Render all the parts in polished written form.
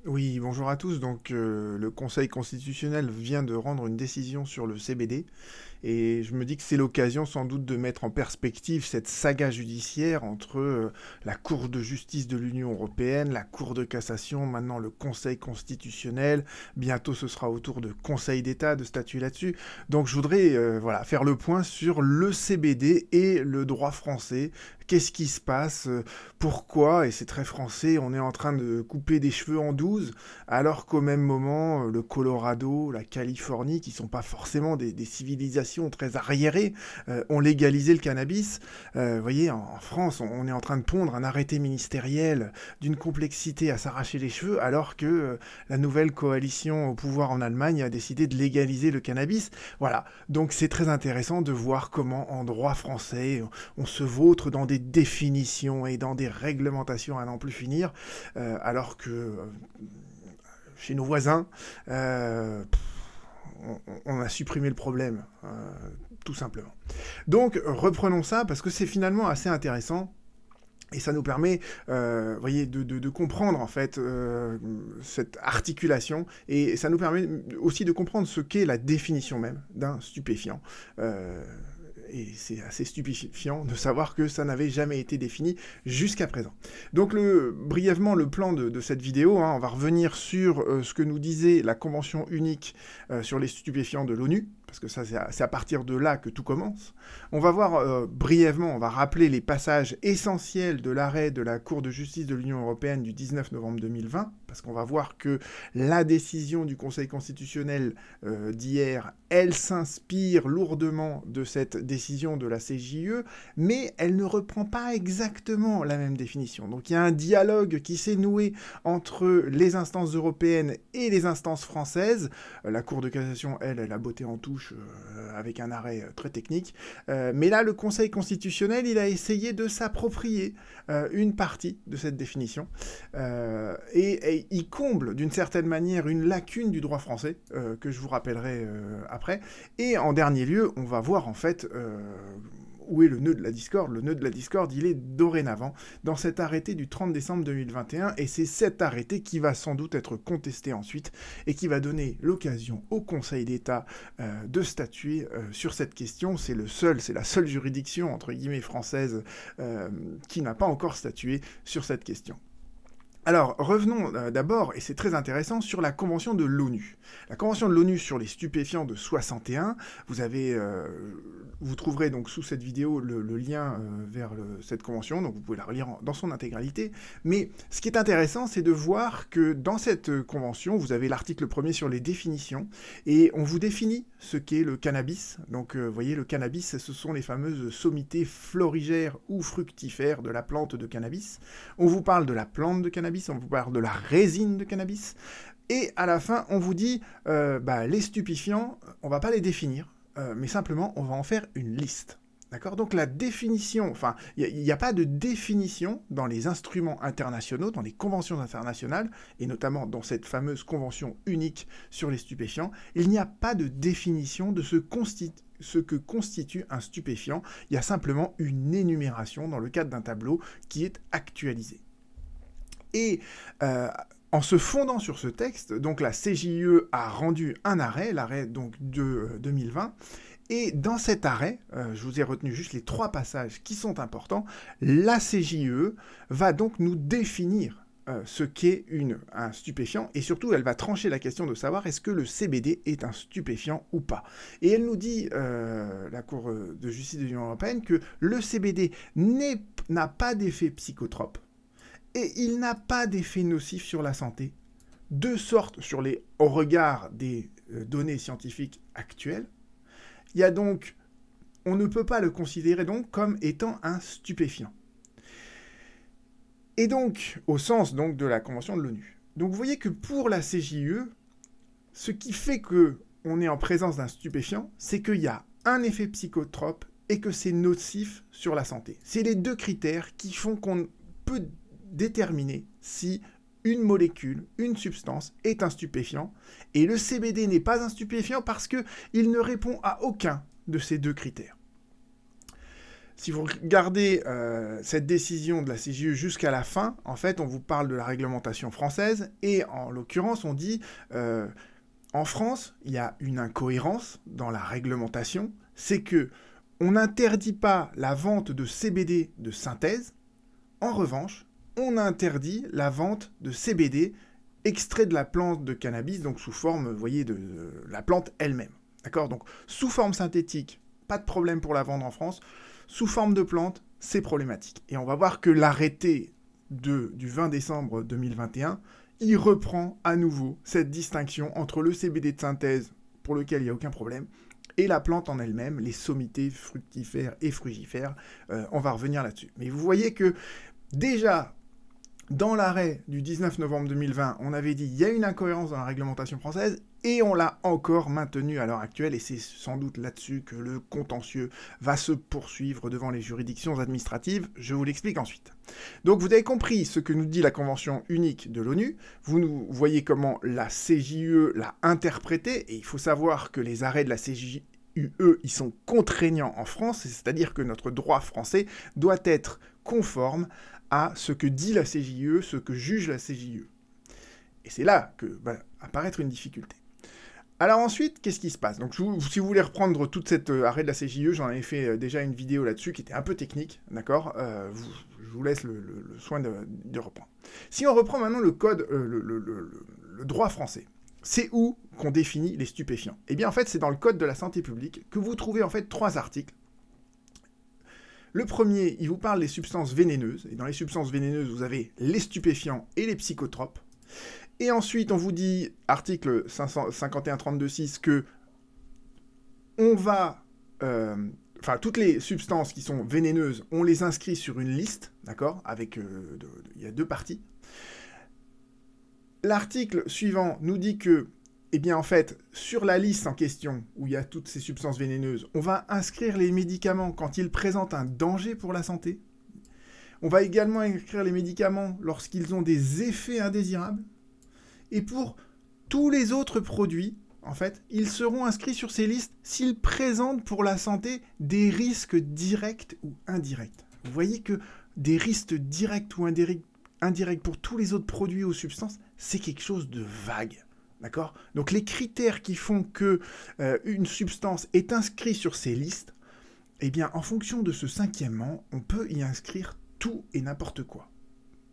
Oui, bonjour à tous. Donc, le Conseil constitutionnel vient de rendre une décision sur le CBD et je me dis que c'est l'occasion sans doute de mettre en perspective cette saga judiciaire entre la Cour de justice de l'Union européenne, la Cour de cassation, maintenant le Conseil constitutionnel. Bientôt, ce sera au tour de Conseil d'État de statuer là-dessus. Donc, je voudrais voilà, faire le point sur le CBD et le droit français. Qu'est-ce qui se passe? Pourquoi, et c'est très français, on est en train de couper des cheveux en 12, alors qu'au même moment, le Colorado, la Californie, qui sont pas forcément des civilisations très arriérées, ont légalisé le cannabis. Vous voyez, en France, on est en train de pondre un arrêté ministériel d'une complexité à s'arracher les cheveux, alors que la nouvelle coalition au pouvoir en Allemagne a décidé de légaliser le cannabis. Voilà, donc c'est très intéressant de voir comment en droit français, on se vautre dans des définitions et dans des réglementations à n'en plus finir, alors que chez nos voisins, on a supprimé le problème, tout simplement. Donc reprenons ça parce que c'est finalement assez intéressant. Et ça nous permet, voyez, de comprendre en fait cette articulation, et ça nous permet aussi de comprendre ce qu'est la définition même d'un stupéfiant. Et c'est assez stupéfiant de savoir que ça n'avait jamais été défini jusqu'à présent. Donc brièvement le plan de cette vidéo, hein, on va revenir sur ce que nous disait la Convention unique sur les stupéfiants de l'ONU, parce que ça c'est à partir de là que tout commence. On va voir brièvement, on va rappeler les passages essentiels de l'arrêt de la Cour de justice de l'Union européenne du 19 novembre 2020, parce qu'on va voir que la décision du Conseil constitutionnel d'hier, elle s'inspire lourdement de cette décision de la CJUE, mais elle ne reprend pas exactement la même définition. Donc il y a un dialogue qui s'est noué entre les instances européennes et les instances françaises. La Cour de cassation, elle a botté en touche avec un arrêt très technique. Mais là, le Conseil constitutionnel, il a essayé de s'approprier une partie de cette définition. Et il comble d'une certaine manière une lacune du droit français, que je vous rappellerai après. Et en dernier lieu, on va voir en fait où est le nœud de la discorde. Le nœud de la discorde, il est dorénavant dans cet arrêté du 30 décembre 2021, et c'est cet arrêté qui va sans doute être contesté ensuite, et qui va donner l'occasion au Conseil d'État de statuer sur cette question. C'est la seule juridiction, entre guillemets, française qui n'a pas encore statué sur cette question. Alors, revenons d'abord, et c'est très intéressant, sur la Convention de l'ONU. La Convention de l'ONU sur les stupéfiants de 61, vous trouverez donc sous cette vidéo le lien vers cette convention, donc vous pouvez la relire dans son intégralité. Mais ce qui est intéressant, c'est de voir que dans cette convention, vous avez l'article 1er sur les définitions, et on vous définit ce qu'est le cannabis. Donc, vous voyez, le cannabis, ce sont les fameuses sommités florigères ou fructifères de la plante de cannabis. On vous parle de la plante de cannabis, on vous parle de la résine de cannabis, et à la fin, on vous dit, les stupéfiants, on va pas les définir, mais simplement, on va en faire une liste. D'accord? Donc la définition, enfin, il n'y a pas de définition dans les instruments internationaux, dans les conventions internationales, et notamment dans cette fameuse convention unique sur les stupéfiants, il n'y a pas de définition de ce que constitue un stupéfiant. Il y a simplement une énumération dans le cadre d'un tableau qui est actualisé. Et en se fondant sur ce texte, donc la CJUE a rendu un arrêt, l'arrêt donc de 2020, et dans cet arrêt, je vous ai retenu juste les 3 passages qui sont importants, la CJUE va donc nous définir ce qu'est un stupéfiant, et surtout elle va trancher la question de savoir est-ce que le CBD est un stupéfiant ou pas. Et elle nous dit, la Cour de justice de l'Union européenne, que le CBD n'a pas d'effet psychotrope, et il n'a pas d'effet nocif sur la santé, de sorte au regard des données scientifiques actuelles. Il y a donc, on ne peut pas le considérer donc comme étant un stupéfiant. Et donc, au sens donc de la Convention de l'ONU. Donc vous voyez que pour la CJUE, ce qui fait qu'on est en présence d'un stupéfiant, c'est qu'il y a un effet psychotrope et que c'est nocif sur la santé. C'est les 2 critères qui font qu'on peut déterminer si une molécule, une substance est un stupéfiant, et le CBD n'est pas un stupéfiant parce qu'il ne répond à aucun de ces 2 critères. si vous regardez cette décision de la CJUE jusqu'à la fin, en fait, on vous parle de la réglementation française, et en l'occurrence, on dit, en France, il y a une incohérence dans la réglementation, c'est que on n'interdit pas la vente de CBD de synthèse, en revanche, on interdit la vente de CBD extrait de la plante de cannabis, donc sous forme, vous voyez, de la plante elle-même. D'accord? Donc, sous forme synthétique, pas de problème pour la vendre en France. Sous forme de plante, c'est problématique. Et on va voir que l'arrêté du 20 décembre 2021, il reprend à nouveau cette distinction entre le CBD de synthèse, pour lequel il n'y a aucun problème, et la plante en elle-même, les sommités fructifères et frugifères. On va revenir là-dessus. Mais vous voyez que déjà, dans l'arrêt du 19 novembre 2020, on avait dit qu'il y a une incohérence dans la réglementation française, et on l'a encore maintenu à l'heure actuelle, et c'est sans doute là-dessus que le contentieux va se poursuivre devant les juridictions administratives. Je vous l'explique ensuite. Donc vous avez compris ce que nous dit la Convention unique de l'ONU, vous voyez comment la CJUE l'a interprété, et il faut savoir que les arrêts de la CJUE, ils sont contraignants en France, c'est-à-dire que notre droit français doit être conforme à ce que dit la CJUE, ce que juge la CJUE. Et c'est là que va apparaître une difficulté. Alors ensuite, qu'est-ce qui se passe? Donc si vous voulez reprendre toute cette arrêt de la CJUE, j'en avais fait déjà une vidéo là-dessus qui était un peu technique, d'accord? Je vous laisse le soin de reprendre. Si on reprend maintenant le code, le droit français, c'est où qu'on définit les stupéfiants? Eh bien en fait, c'est dans le code de la santé publique que vous trouvez en fait 3 articles. Le premier, il vous parle des substances vénéneuses, et dans les substances vénéneuses, vous avez les stupéfiants et les psychotropes. Et ensuite, on vous dit, article 5132.6, que on va... toutes les substances qui sont vénéneuses, on les inscrit sur une liste, d'accord? Avec... il y a 2 parties. L'article suivant nous dit que, eh bien, en fait, sur la liste en question, où il y a toutes ces substances vénéneuses, on va inscrire les médicaments quand ils présentent un danger pour la santé. On va également inscrire les médicaments lorsqu'ils ont des effets indésirables. Et pour tous les autres produits, en fait, ils seront inscrits sur ces listes s'ils présentent pour la santé des risques directs ou indirects. Vous voyez que des risques directs ou indirects pour tous les autres produits ou substances, c'est quelque chose de vague. D'accord? Donc les critères qui font que une substance est inscrite sur ces listes, eh bien en fonction de ce 5e, on peut y inscrire tout et n'importe quoi.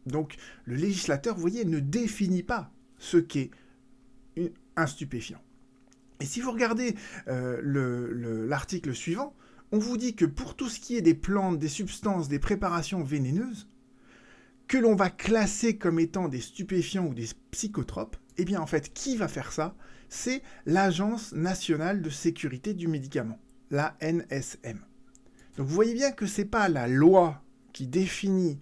Donc le législateur, vous voyez, ne définit pas ce qu'est un stupéfiant. Et si vous regardez l'article suivant, on vous dit que pour tout ce qui est des plantes, des substances, des préparations vénéneuses, que l'on va classer comme étant des stupéfiants ou des psychotropes, eh bien en fait, qui va faire ça? C'est l'Agence nationale de sécurité du médicament, la NSM. Donc vous voyez bien que ce n'est pas la loi qui définit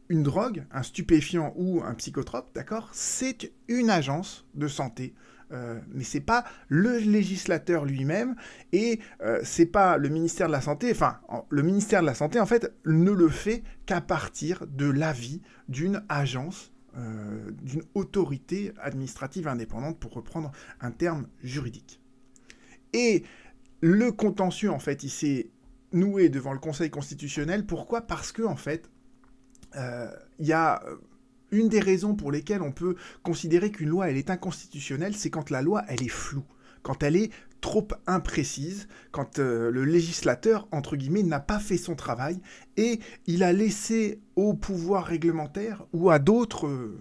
une drogue, un stupéfiant ou un psychotrope, d'accord? C'est une agence de santé, mais c'est pas le législateur lui-même, et c'est pas le ministère de la Santé, enfin, le ministère de la Santé, en fait, ne le fait qu'à partir de l'avis d'une agence, d'une autorité administrative indépendante, pour reprendre un terme juridique. Et le contentieux, en fait, il s'est noué devant le Conseil constitutionnel. Pourquoi? Parce que, en fait, il y a une des raisons pour lesquelles on peut considérer qu'une loi elle est inconstitutionnelle, c'est quand la loi elle est floue, quand elle est trop imprécise, quand le législateur, entre guillemets, n'a pas fait son travail et il a laissé au pouvoir réglementaire ou à d'autres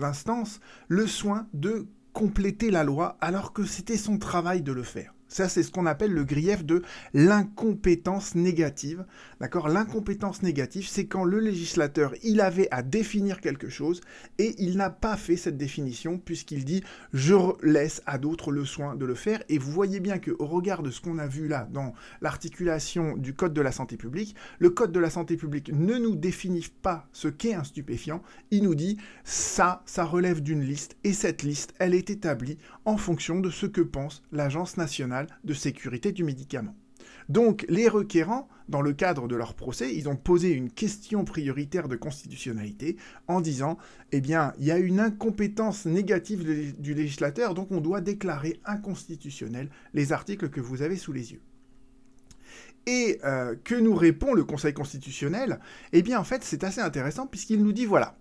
instances le soin de compléter la loi alors que c'était son travail de le faire. Ça, c'est ce qu'on appelle le grief de l'incompétence négative. D'accord? L'incompétence négative, c'est quand le législateur, il avait à définir quelque chose et il n'a pas fait cette définition puisqu'il dit « je laisse à d'autres le soin de le faire ». Et vous voyez bien qu'au regard de ce qu'on a vu là dans l'articulation du Code de la santé publique, le Code de la santé publique ne nous définit pas ce qu'est un stupéfiant. Il nous dit « ça relève d'une liste et cette liste, elle est établie en fonction de ce que pense l'Agence nationale de sécurité du médicament ». Donc, les requérants, dans le cadre de leur procès, ils ont posé une question prioritaire de constitutionnalité en disant, eh bien, il y a une incompétence négative du législateur, donc on doit déclarer inconstitutionnels les articles que vous avez sous les yeux. Et que nous répond le Conseil constitutionnel? Eh bien, en fait, c'est assez intéressant puisqu'il nous dit, voilà,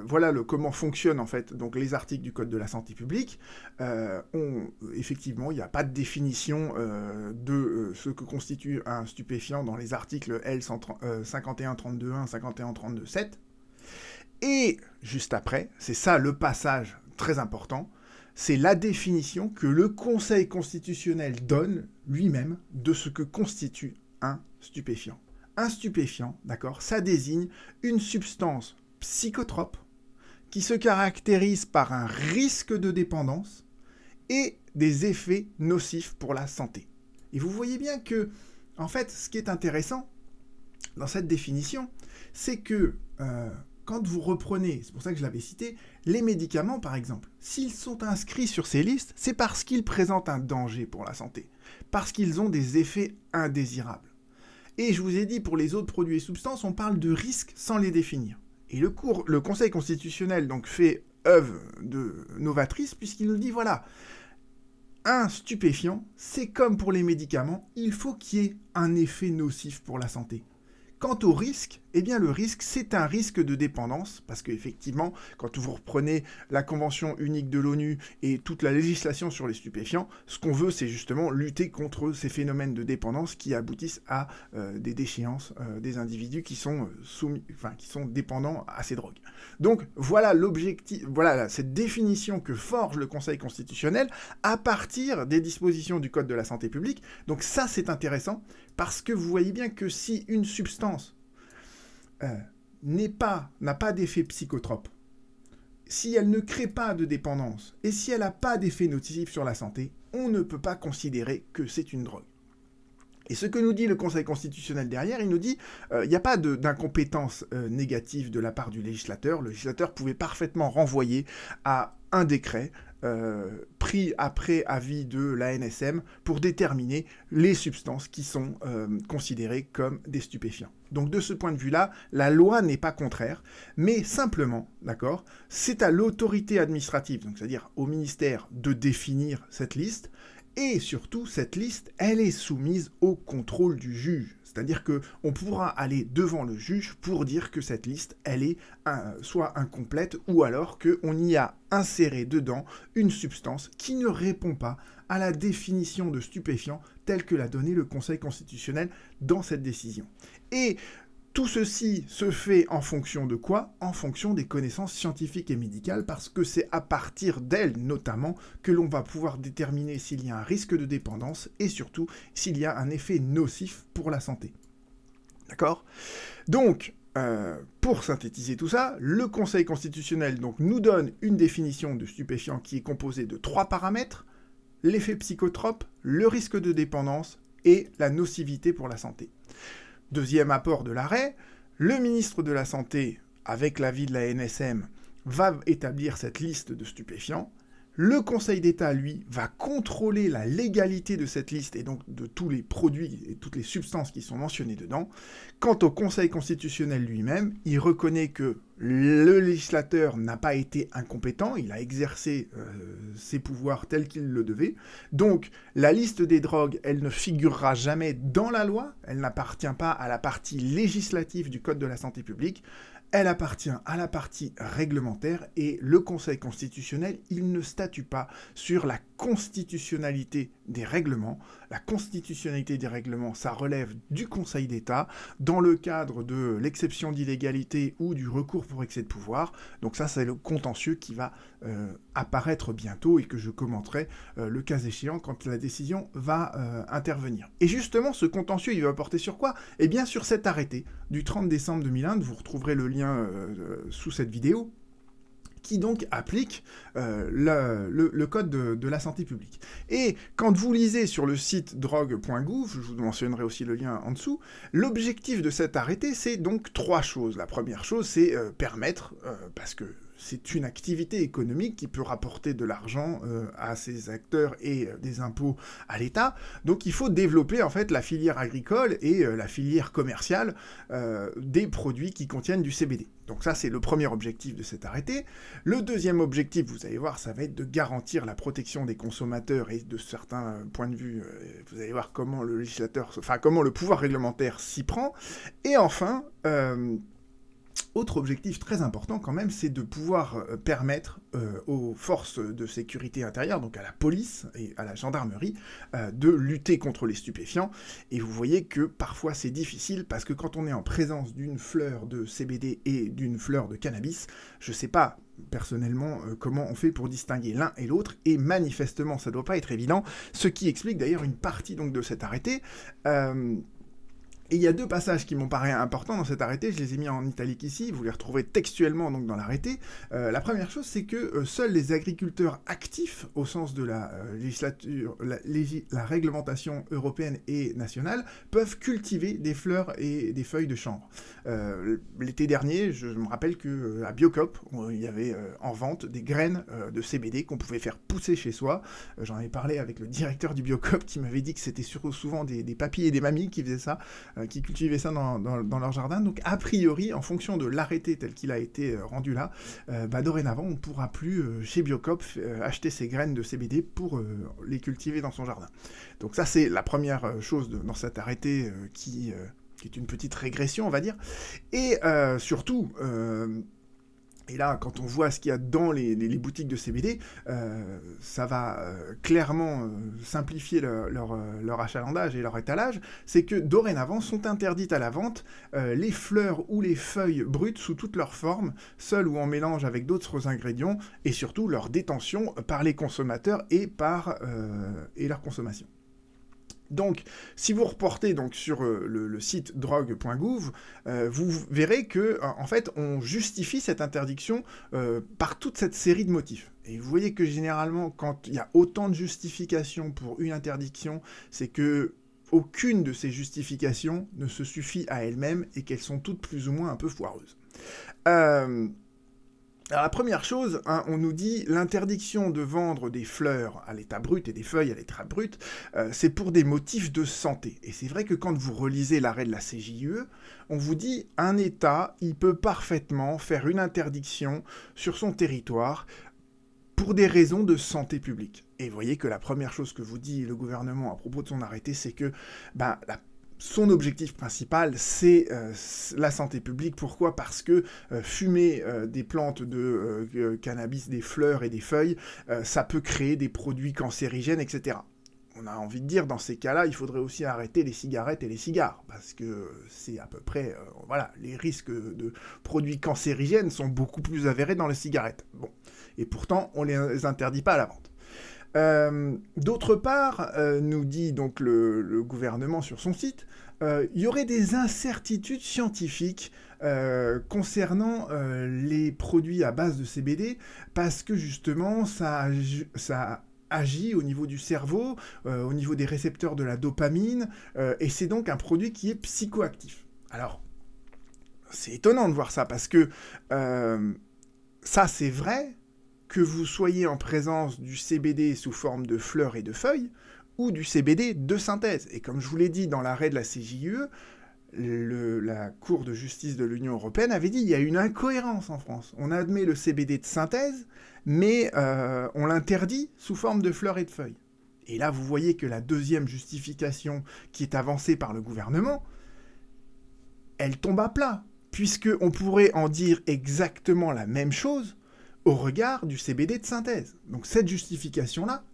voilà comment fonctionnent, en fait, donc, les articles du Code de la santé publique. Effectivement, il n'y a pas de définition de ce que constitue un stupéfiant dans les articles L 5132.1, 5132.7. Et juste après, c'est ça le passage très important, c'est la définition que le Conseil constitutionnel donne lui-même de ce que constitue un stupéfiant. Un stupéfiant, d'accord, ça désigne une substance psychotrope qui se caractérise par un risque de dépendance et des effets nocifs pour la santé. Et vous voyez bien que, en fait, ce qui est intéressant dans cette définition, c'est que quand vous reprenez, c'est pour ça que je l'avais cité, les médicaments par exemple, s'ils sont inscrits sur ces listes, c'est parce qu'ils présentent un danger pour la santé, parce qu'ils ont des effets indésirables. Et je vous ai dit, pour les autres produits et substances, on parle de risques sans les définir. Et le Conseil constitutionnel donc fait œuvre de novatrice, puisqu'il nous dit, voilà, un stupéfiant, c'est comme pour les médicaments, il faut qu'il y ait un effet nocif pour la santé. Quant au risque, eh bien le risque, c'est un risque de dépendance, parce qu'effectivement, quand vous reprenez la Convention unique de l'ONU et toute la législation sur les stupéfiants, ce qu'on veut, c'est justement lutter contre ces phénomènes de dépendance qui aboutissent à des déchéances des individus qui sont qui sont dépendants à ces drogues. Donc voilà l'objectif, voilà cette définition que forge le Conseil constitutionnel à partir des dispositions du Code de la santé publique. Donc ça, c'est intéressant, parce que vous voyez bien que si une substance n'a pas d'effet psychotrope, si elle ne crée pas de dépendance, et si elle n'a pas d'effet nocif sur la santé, on ne peut pas considérer que c'est une drogue. Et ce que nous dit le Conseil constitutionnel derrière, il nous dit il n'y a pas d'incompétence négative de la part du législateur. Le législateur pouvait parfaitement renvoyer à un décret pris après avis de l'ANSM pour déterminer les substances qui sont considérées comme des stupéfiants. Donc de ce point de vue-là, la loi n'est pas contraire, mais simplement, d'accord, c'est à l'autorité administrative, donc c'est-à-dire au ministère, de définir cette liste. Et surtout, cette liste, elle est soumise au contrôle du juge. C'est-à-dire qu'on pourra aller devant le juge pour dire que cette liste, elle est soit incomplète, ou alors qu'on y a inséré dedans une substance qui ne répond pas à la définition de stupéfiant telle que l'a donnée le Conseil constitutionnel dans cette décision. Et tout ceci se fait en fonction de quoi? En fonction des connaissances scientifiques et médicales, parce que c'est à partir d'elles, notamment, que l'on va pouvoir déterminer s'il y a un risque de dépendance et surtout s'il y a un effet nocif pour la santé. D'accord? Donc, pour synthétiser tout ça, le Conseil constitutionnel donc, nous donne une définition de stupéfiant qui est composée de 3 paramètres, l'effet psychotrope, le risque de dépendance et la nocivité pour la santé. Deuxième apport de l'arrêt, le ministre de la Santé, avec l'avis de la NSM, va établir cette liste de stupéfiants. Le Conseil d'État, lui, va contrôler la légalité de cette liste et donc de tous les produits et toutes les substances qui sont mentionnées dedans. Quant au Conseil constitutionnel lui-même, il reconnaît que le législateur n'a pas été incompétent, il a exercé ses pouvoirs tels qu'il le devait. Donc, la liste des drogues, elle ne figurera jamais dans la loi, elle n'appartient pas à la partie législative du Code de la santé publique, elle appartient à la partie réglementaire et le Conseil constitutionnel, il ne statue pas sur la constitutionnalité des règlements. La constitutionnalité des règlements, ça relève du Conseil d'État dans le cadre de l'exception d'illégalité ou du recours pour excès de pouvoir. Donc ça, c'est le contentieux qui va apparaître bientôt et que je commenterai le cas échéant quand la décision va intervenir. Et justement, ce contentieux, il va porter sur quoi? Eh bien, sur cet arrêté du 30 décembre 2001, vous retrouverez le lien sous cette vidéo, qui donc applique le code de la santé publique. Et quand vous lisez sur le site drogue.gouv, je vous mentionnerai aussi le lien en dessous, l'objectif de cet arrêté, c'est donc 3 choses. La première chose, c'est permettre, parce que c'est une activité économique qui peut rapporter de l'argent à ses acteurs et des impôts à l'État. Donc il faut développer en fait la filière agricole et la filière commerciale des produits qui contiennent du CBD. Donc ça, c'est le premier objectif de cet arrêté. Le deuxième objectif, vous allez voir, ça va être de garantir la protection des consommateurs et de certains points de vue, vous allez voir comment le législateur, enfin comment le pouvoir réglementaire s'y prend. Et enfin, autre objectif très important quand même, c'est de pouvoir permettre aux forces de sécurité intérieure, donc à la police et à la gendarmerie, de lutter contre les stupéfiants. Et vous voyez que parfois c'est difficile, parce que quand on est en présence d'une fleur de CBD et d'une fleur de cannabis, je sais pas personnellement comment on fait pour distinguer l'un et l'autre, et manifestement ça doit pas être évident, ce qui explique d'ailleurs une partie donc de cet arrêté. Et il y a deux passages qui m'ont paru importants dans cet arrêté, je les ai mis en italique ici, vous les retrouvez textuellement donc dans l'arrêté. La première chose, c'est que seuls les agriculteurs actifs, au sens de la législature, la réglementation européenne et nationale, peuvent cultiver des fleurs et des feuilles de chanvre. L'été dernier, je me rappelle qu'à Biocop, il y avait en vente des graines de CBD qu'on pouvait faire pousser chez soi. J'en avais parlé avec le directeur du Biocop qui m'avait dit que c'était souvent des papis et des mamies qui faisaient ça, qui cultivaient ça dans leur jardin. Donc a priori, en fonction de l'arrêté tel qu'il a été rendu là, dorénavant on ne pourra plus chez Biocop acheter ces graines de CBD pour les cultiver dans son jardin. Donc ça c'est la première chose dans cet arrêté qui est une petite régression on va dire. Et surtout... Et là, quand on voit ce qu'il y a dans les boutiques de CBD, ça va clairement simplifier leur achalandage et leur étalage. C'est que dorénavant sont interdites à la vente les fleurs ou les feuilles brutes sous toutes leurs formes, seules ou en mélange avec d'autres ingrédients, et surtout leur détention par les consommateurs et leur consommation. Donc, si vous reportez donc, sur le site drogue.gouv, vous verrez que en fait, on justifie cette interdiction par toute cette série de motifs. Et vous voyez que généralement, quand il y a autant de justifications pour une interdiction, c'est que aucune de ces justifications ne se suffit à elle-même et qu'elles sont toutes plus ou moins un peu foireuses. Alors la première chose, on nous dit l'interdiction de vendre des fleurs à l'état brut et des feuilles à l'état brut, c'est pour des motifs de santé. Et c'est vrai que quand vous relisez l'arrêt de la CJUE, on vous dit un État, il peut parfaitement faire une interdiction sur son territoire pour des raisons de santé publique. Et vous voyez que la première chose que vous dit le gouvernement à propos de son arrêté, c'est que son objectif principal, c'est la santé publique. Pourquoi ? Parce que fumer des plantes de cannabis, des fleurs et des feuilles, ça peut créer des produits cancérigènes, etc. On a envie de dire, dans ces cas-là, il faudrait aussi arrêter les cigarettes et les cigares, parce que c'est à peu près... voilà, les risques de produits cancérigènes sont beaucoup plus avérés dans les cigarettes. Bon. Et pourtant, on ne les interdit pas à la vente. D'autre part, nous dit donc le gouvernement sur son site, il y aurait des incertitudes scientifiques concernant les produits à base de CBD, parce que justement ça agit au niveau du cerveau, au niveau des récepteurs de la dopamine, et c'est donc un produit qui est psychoactif. Alors, c'est étonnant de voir ça, parce que ça c'est vrai, que vous soyez en présence du CBD sous forme de fleurs et de feuilles, ou du CBD de synthèse. Et comme je vous l'ai dit dans l'arrêt de la CJUE, la Cour de justice de l'Union européenne avait dit qu'il y a une incohérence en France. On admet le CBD de synthèse, mais on l'interdit sous forme de fleurs et de feuilles. Et là, vous voyez que la deuxième justification qui est avancée par le gouvernement, elle tombe à plat, puisqu'on pourrait en dire exactement la même chose au regard du CBD de synthèse. Donc cette justification-là,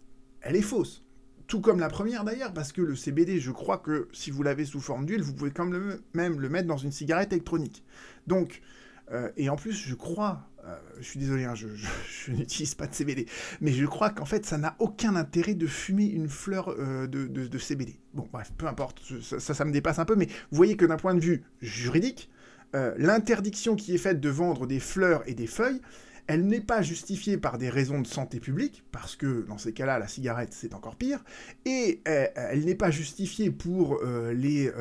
elle est fausse. Tout comme la première d'ailleurs, parce que le CBD, je crois que si vous l'avez sous forme d'huile, vous pouvez quand même le mettre dans une cigarette électronique. Donc, et en plus, je crois, je suis désolé, je n'utilise pas de CBD, mais je crois qu'en fait, ça n'a aucun intérêt de fumer une fleur de CBD. Bon, bref, peu importe, ça me dépasse un peu, mais vous voyez que d'un point de vue juridique, l'interdiction qui est faite de vendre des fleurs et des feuilles, Elle n'est pas justifiée par des raisons de santé publique, parce que dans ces cas-là, la cigarette, c'est encore pire, et elle n'est pas justifiée pour les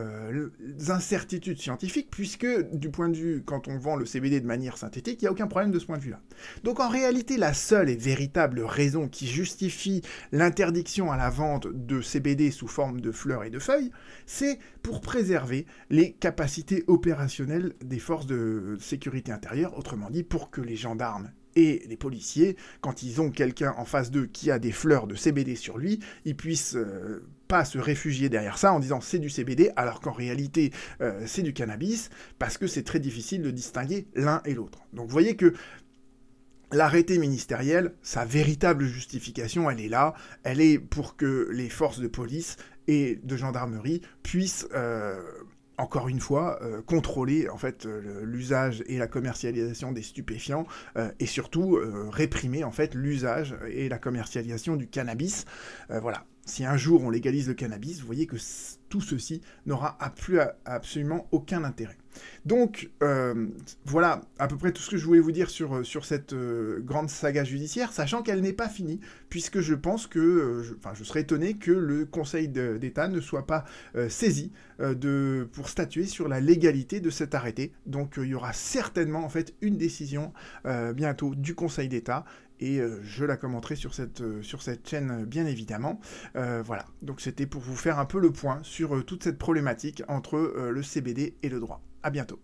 incertitudes scientifiques, puisque du point de vue, quand on vend le CBD de manière synthétique, il n'y a aucun problème de ce point de vue-là. Donc en réalité, la seule et véritable raison qui justifie l'interdiction à la vente de CBD sous forme de fleurs et de feuilles, c'est pour préserver les capacités opérationnelles des forces de sécurité intérieure, autrement dit pour que les gendarmes et les policiers, quand ils ont quelqu'un en face d'eux qui a des fleurs de CBD sur lui, ils puissent pas se réfugier derrière ça en disant c'est du CBD, alors qu'en réalité c'est du cannabis, parce que c'est très difficile de distinguer l'un et l'autre. Donc vous voyez que l'arrêté ministériel, sa véritable justification, elle est là, elle est pour que les forces de police et de gendarmerie puissent encore une fois, contrôler en fait l'usage et la commercialisation des stupéfiants et surtout réprimer en fait l'usage et la commercialisation du cannabis. Voilà. Si un jour on légalise le cannabis, vous voyez que tout ceci n'aura plus absolument aucun intérêt. Donc voilà à peu près tout ce que je voulais vous dire sur cette grande saga judiciaire, sachant qu'elle n'est pas finie, puisque je pense que, je serais étonné que le Conseil d'État ne soit pas saisi pour statuer sur la légalité de cet arrêté. Donc il y aura certainement en fait une décision bientôt du Conseil d'État, et je la commenterai sur cette chaîne bien évidemment. Voilà, donc c'était pour vous faire un peu le point sur toute cette problématique entre le CBD et le droit. À bientôt.